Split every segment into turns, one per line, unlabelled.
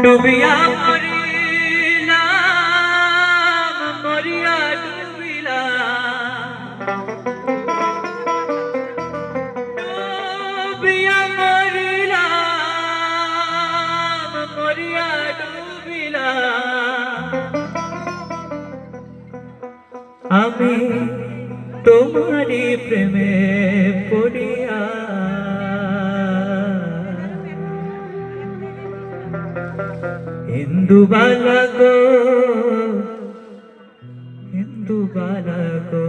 ডুবিয়া মরিলাম মরিয়া ডুবিলাম ডুবিয়া মরিলাম মরিয়া ডুবিলাম আমি তোমারি প্রেমে পড়িয়া ইন্দুবালা গো ইন্দুবালা গো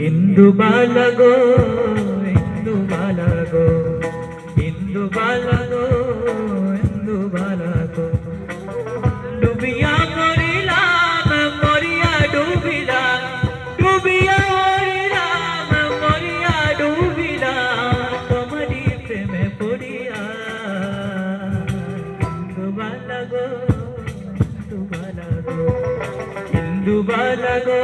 ইন্দুবালা গো ইন্দুবালা গো ইন্দুবালা গো ইন্দুবালা গো ডুবিয়া মরিলাম মরিয়া ডুবিলাম ডুবিয়া মরিলাম মরিয়া ডুবিলাম তোমারি প্রেমে পড়িয়া ইন্দুবালা গো ইন্দুবালা গো ইন্দুবালা গো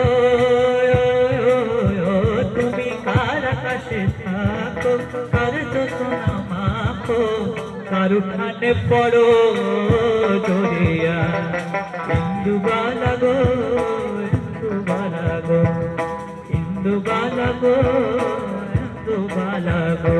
তুমি কার আকাশে থাকো কার যোজনা মাখো কার উঠানে পড়ো জড়িয়া ইন্দুবালা গো ইন্দুবালা গো ইন্দুবালা গো ইন্দুবালা গো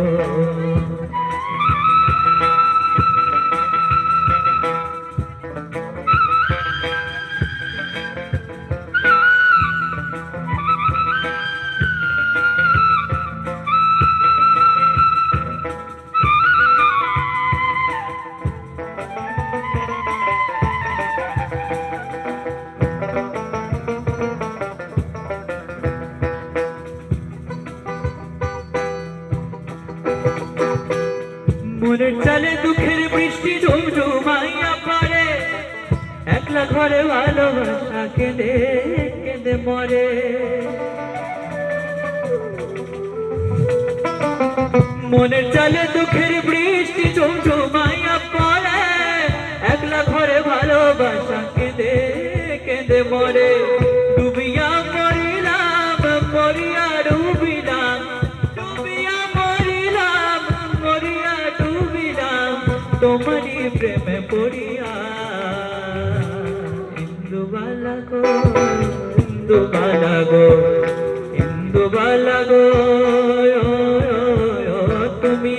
মনের চালে দুঃখের বৃষ্টি ঝুমঝুমাইয়া পড়ে একলা ঘরে ভালোবাসা কেঁদে কেঁদে মরে মনের চালে দুঃখের বৃষ্টি ঝুমঝুমাইয়া পড়ে একলা ঘরে ভালোবাসা কেঁদে কেঁদে মরে ডুবিয়া মরিলাম মরিয়া ডুবিলাম ডুবিয়া মরিলাম মরিয়া ডুবিলাম তোমারি প্রেমে পড়িয়া ইন্দুবালা গো ইন্দুবালা গো ইন্দুবালা গো তুমি